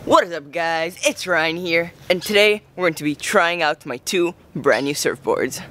What is up, guys? It's Ryan here, and today we're going to be trying out my two brand new surfboards.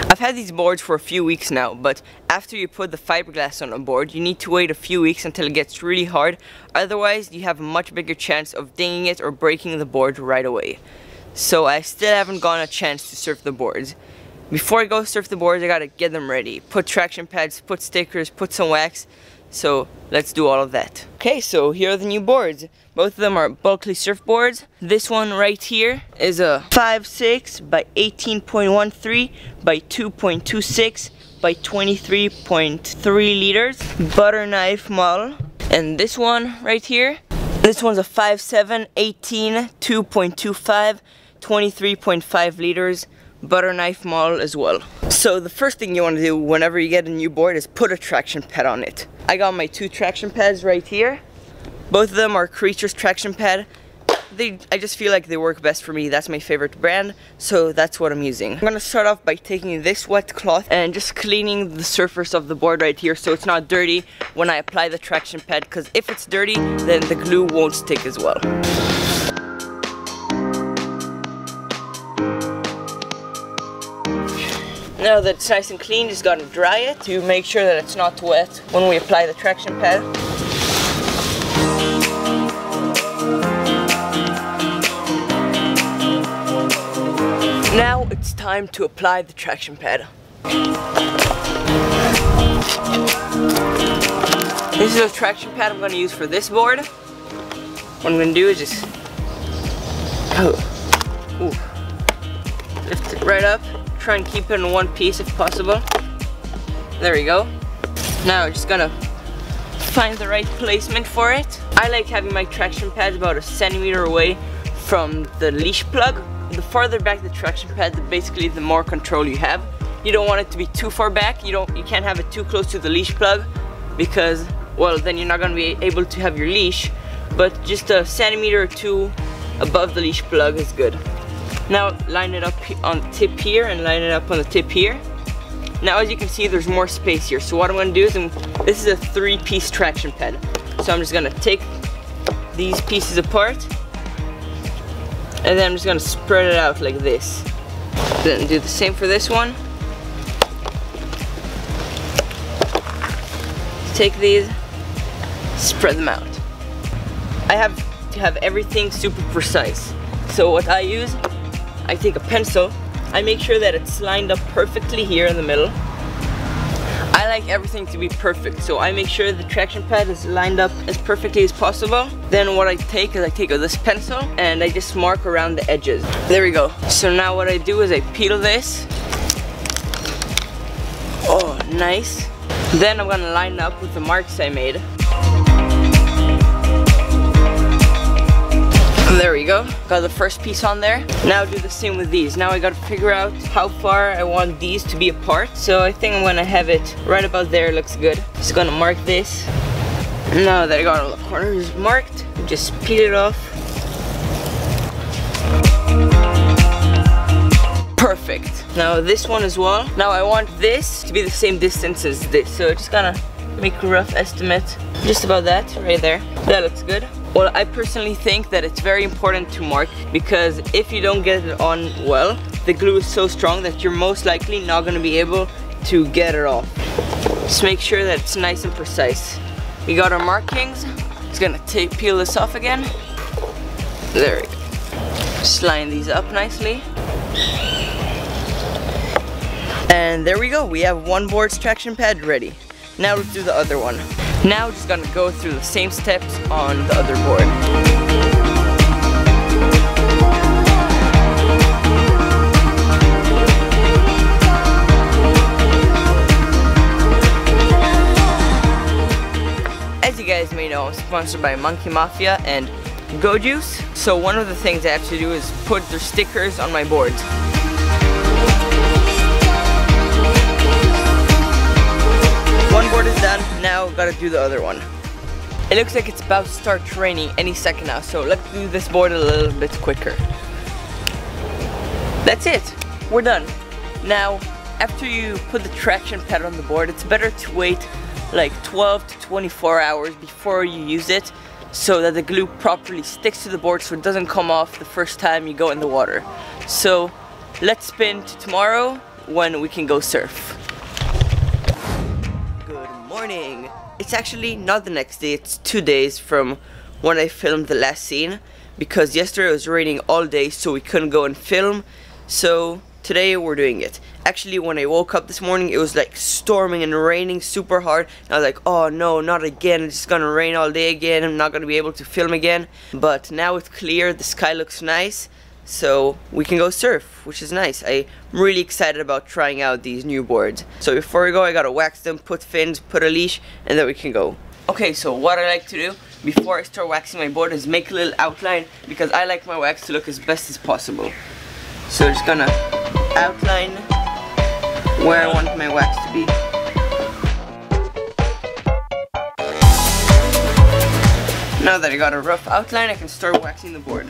I've had these boards for a few weeks now, but after you put the fiberglass on a board, you need to wait a few weeks until it gets really hard. Otherwise, you have a much bigger chance of dinging it or breaking the board right away. So I still haven't gotten a chance to surf the boards. Before I go surf the boards, I gotta get them ready. Put traction pads, put stickers, put some wax. So let's do all of that. Okay, so here are the new boards. Both of them are bulky surfboards. This one right here is a 5.6 by 18.13 by 2.26 by 23.3 liters butter knife model. And this one right here, this one's a 5.7, 18, 2.25, 23.5 liters butter knife model as well. So the first thing you want to do whenever you get a new board is put a traction pad on it. I got my two traction pads right here. Both of them are Creature's traction pad. I just feel like they work best for me. That's my favorite brand, so that's what I'm using. I'm gonna start off by taking this wet cloth and just cleaning the surface of the board right here so it's not dirty when I apply the traction pad, because if it's dirty, then the glue won't stick as well. Now that it's nice and clean, just gotta dry it to make sure that it's not wet when we apply the traction pad. Now it's time to apply the traction pad. This is a traction pad I'm gonna use for this board. What I'm gonna do is just lift it right up. Try and keep it in one piece if possible. There we go. Now we're just gonna find the right placement for it. I like having my traction pads about 1 centimeter away from the leash plug. The farther back the traction pad, basically the more control you have. You don't want it to be too far back. You can't have it too close to the leash plug because, well, then you're not gonna be able to have your leash. But just 1 centimeter or 2 above the leash plug is good. Now line it up on the tip here and line it up on the tip here. Now as you can see, there's more space here. So what I'm gonna do is, this is a 3-piece traction pad. So I'm just gonna take these pieces apart and then I'm just gonna spread it out like this. Then do the same for this one. Take these, spread them out. I have to have everything super precise. So what I use, I take a pencil, I make sure that it's lined up perfectly here in the middle. I like everything to be perfect, so I make sure the traction pad is lined up as perfectly as possible. Then what I take is I take this pencil and I just mark around the edges. There we go. So now what I do is I peel this. Oh, nice. Then I'm gonna line up with the marks I made. There we go, got the first piece on there. Now do the same with these. Now I gotta figure out how far I want these to be apart. So I think I'm gonna have it right about there, looks good. Just gonna mark this. Now that I got all the corners marked, just peel it off. Perfect. Now this one as well. Now I want this to be the same distance as this. So just gonna make a rough estimate. Just about that, right there. That looks good. Well, I personally think that it's very important to mark, because if you don't get it on well, the glue is so strong that you're most likely not going to be able to get it off. Just make sure that it's nice and precise. We got our markings. Just gonna peel this off again. There we go. Just line these up nicely. And there we go. We have one board's traction pad ready. Now let's do the other one. Now we're just gonna go through the same steps on the other board. As you guys may know, I'm sponsored by Monkey Mafia and Go Juice. So one of the things I have to do is put their stickers on my boards. One board is done, now gotta do the other one. It looks like it's about to start raining any second now, so let's do this board a little bit quicker. That's it, we're done. Now, after you put the traction pad on the board, it's better to wait like 12 to 24 hours before you use it, so that the glue properly sticks to the board so it doesn't come off the first time you go in the water. So let's spin to tomorrow when we can go surf. Good morning. It's actually not the next day, it's 2 days from when I filmed the last scene, because yesterday it was raining all day so we couldn't go and film. So today we're doing it. Actually, when I woke up this morning, it was like storming and raining super hard. And I was like, oh no, not again. It's gonna rain all day again. I'm not gonna be able to film again. But now it's clear, the sky looks nice, so we can go surf, which is nice. I'm really excited about trying out these new boards. So before we go, I gotta wax them, put fins, put a leash, and then we can go. Okay, so what I like to do before I start waxing my board is make a little outline, because I like my wax to look as best as possible. So just gonna outline where I want my wax to be. Now that I got a rough outline, I can start waxing the board.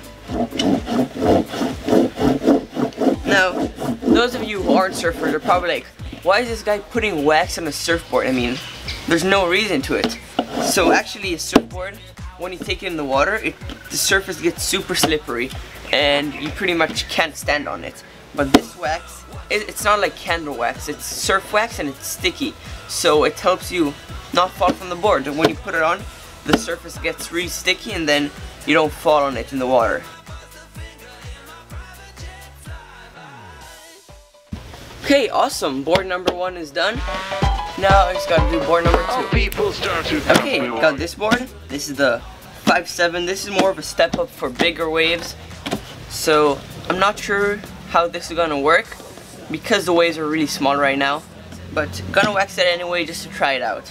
Now, those of you who aren't surfers are probably like, why is this guy putting wax on a surfboard? I mean, there's no reason to it. So actually a surfboard, when you take it in the water, the surface gets super slippery and you pretty much can't stand on it. But this wax, it's not like candle wax, it's surf wax and it's sticky. So it helps you not fall from the board. And when you put it on, the surface gets really sticky and then you don't fall on it in the water. Okay, awesome. Board number 1 is done. Now I just gotta do board number 2. Okay, got this board. This is the 5.7. This is more of a step up for bigger waves. So I'm not sure how this is gonna work because the waves are really small right now. But gonna wax it anyway just to try it out.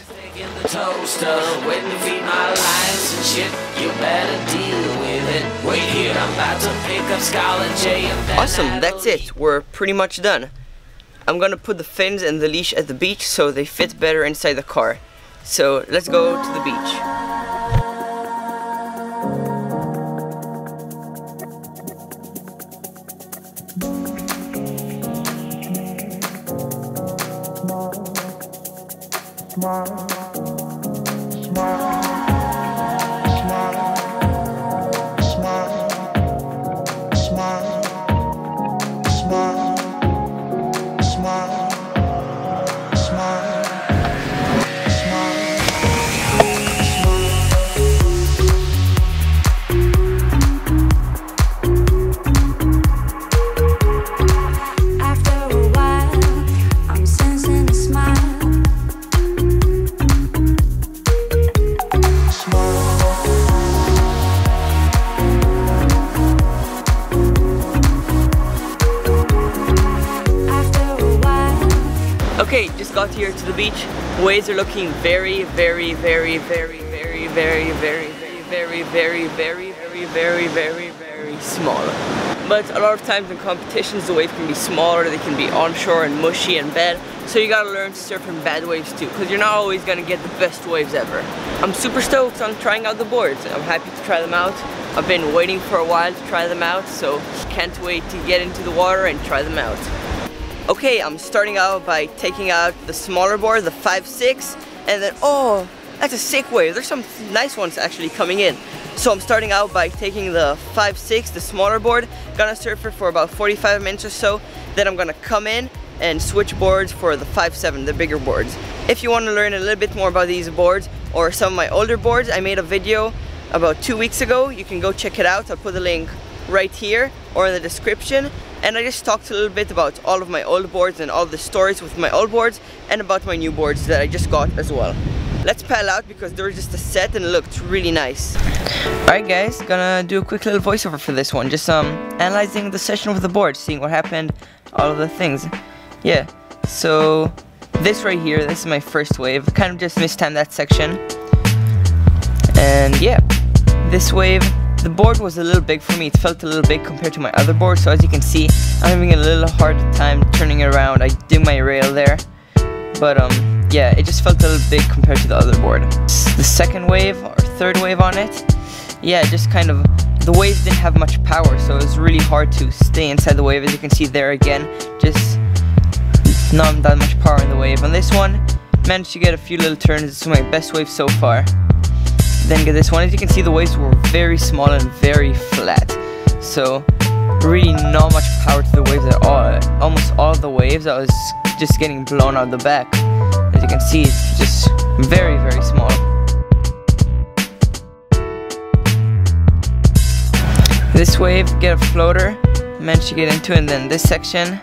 Awesome, that's it. We're pretty much done. I'm gonna put the fins and the leash at the beach so they fit better inside the car. So let's go to the beach. Okay, just got here to the beach. Waves are looking very small. But a lot of times in competitions the waves can be smaller, they can be onshore and mushy and bad. So you gotta learn to surf in bad waves too, because you're not always gonna get the best waves ever. I'm super stoked on trying out the boards. I'm happy to try them out. I've been waiting for a while to try them out, so can't wait to get into the water and try them out. Okay, I'm starting out by taking out the smaller board, the 5.6, and then, oh, that's a sick wave. There's some nice ones actually coming in. So I'm starting out by taking the 5.6, the smaller board, gonna surf it for about 45 minutes or so, then I'm gonna come in and switch boards for the 5.7, the bigger boards. If you want to learn a little bit more about these boards or some of my older boards, I made a video about 2 weeks ago. You can go check it out. I'll put the link right here or in the description. And I just talked a little bit about all of my old boards and all the stories with my old boards and about my new boards that I just got as well. Let's paddle out because they were just a set and it looked really nice. Alright guys, gonna do a quick little voiceover for this one. Just analyzing the session with the board, seeing what happened, all of the things. Yeah, so this right here, this is my first wave. Kind of just mistimed that section. And yeah, this wave, the board was a little big for me. It felt a little big compared to my other board. So as you can see, I'm having a little hard time turning it around. I did my rail there. But yeah, it just felt a little big compared to the other board. The second wave or third wave on it, yeah, just kind of, the waves didn't have much power, so it was really hard to stay inside the wave. As you can see there again, just not that much power in the wave. On this one, managed to get a few little turns. This is my best wave so far. Then get this one. As you can see, the waves were very small and very flat, so really not much power to the waves at all. Almost all of the waves, I was just getting blown out the back. As you can see, it's just very, very small. This wave, get a floater, managed to get into it, and then this section,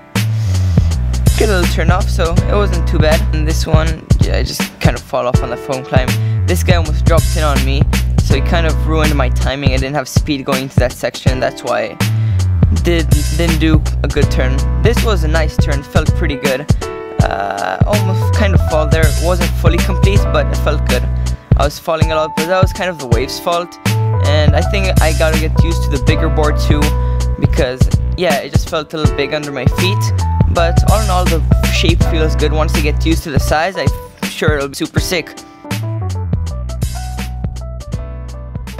get a little turn off, so it wasn't too bad. And this one, yeah, I just kind of fall off on the foam climb. This guy almost dropped in on me, so he kind of ruined my timing. I didn't have speed going into that section, that's why I didn't do a good turn. This was a nice turn, felt pretty good. Almost kind of fall there. It wasn't fully complete, but it felt good. I was falling a lot, but that was kind of the wave's fault. And I think I gotta get used to the bigger board too, because yeah, it just felt a little big under my feet. But all in all, the shape feels good. Once I get used to the size, I'm sure it'll be super sick.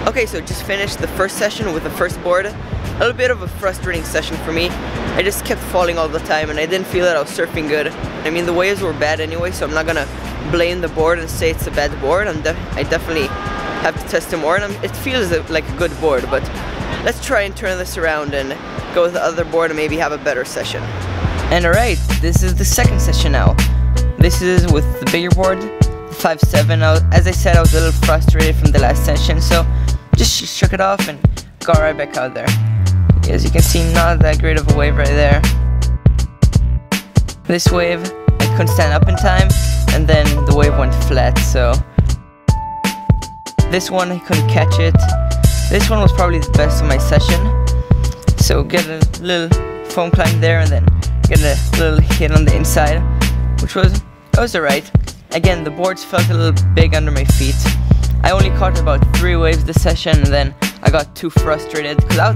Okay, so just finished the first session with the first board. A little bit of a frustrating session for me. I just kept falling all the time and I didn't feel that I was surfing good. I mean, the waves were bad anyway, so I'm not gonna blame the board and say it's a bad board. I definitely have to test it more, and it feels like a good board, but let's try and turn this around and go with the other board and maybe have a better session. And alright, this is the second session now. This is with the bigger board, 5.7. As I said, I was a little frustrated from the last session, so just shook it off and got right back out there. As you can see, not that great of a wave right there. This wave, I couldn't stand up in time, and then the wave went flat, so this one, I couldn't catch it. This one was probably the best of my session. So get a little foam climb there and then get a little hit on the inside, which was alright. Again, the boards felt a little big under my feet. I only caught about 3 waves this session, and then I got too frustrated because I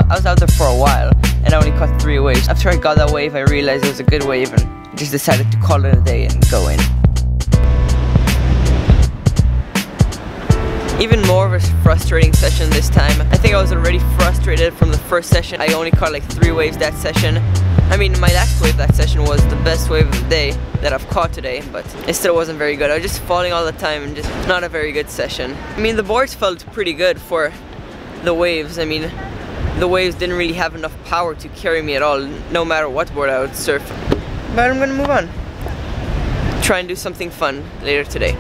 was out there for a while and I only caught 3 waves. After I got that wave, I realized it was a good wave and just decided to call it a day and go in. Even more of a frustrating session this time. I think I was already frustrated from the first session. I only caught like 3 waves that session. I mean, my last wave that session was the best wave of the day that I've caught today, but it still wasn't very good. I was just falling all the time and just not a very good session. I mean, the boards felt pretty good for the waves. I mean, the waves didn't really have enough power to carry me at all, no matter what board I would surf. But I'm gonna move on. Try and do something fun later today.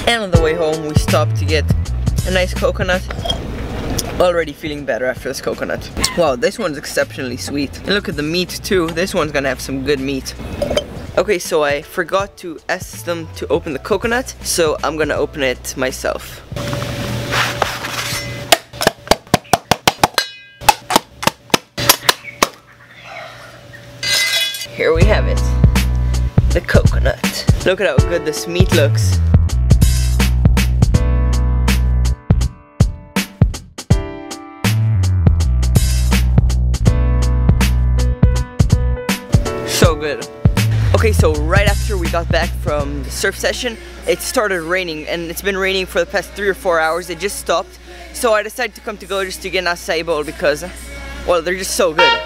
And on the way home, we stopped to get a nice coconut. Already feeling better after this coconut. Wow, this one's exceptionally sweet. And look at the meat too. This one's gonna have some good meat. Okay, so I forgot to ask them to open the coconut, so I'm gonna open it myself. Here we have it. The coconut. Look at how good this meat looks. So good. Okay, so right after we got back from the surf session, it started raining, and it's been raining for the past 3 or 4 hours. It just stopped. So I decided to come to go just to get an acai bowl because, well, they're just so good.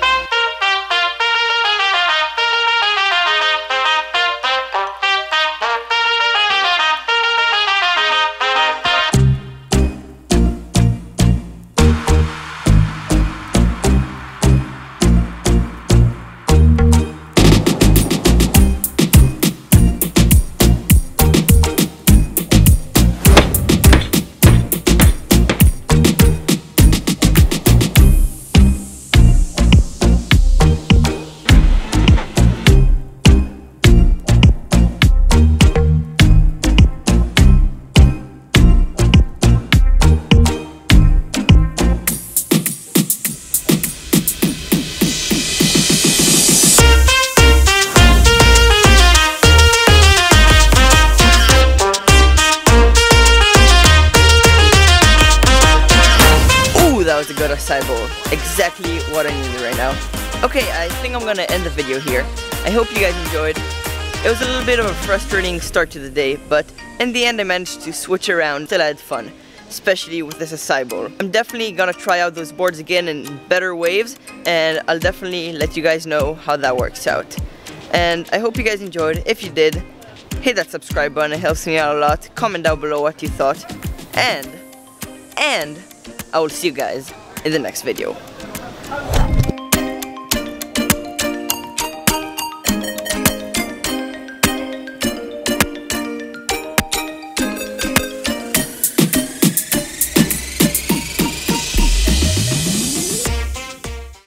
acai bowl. Exactly what I needed right now. Okay, I think I'm gonna end the video here. I hope you guys enjoyed. It was a little bit of a frustrating start to the day, but in the end I managed to switch around. Still I had fun, especially with this acai bowl. I'm definitely gonna try out those boards again in better waves, and I'll definitely let you guys know how that works out. And I hope you guys enjoyed. If you did, hit that subscribe button, it helps me out a lot. Comment down below what you thought. And I will see you guys in the next video.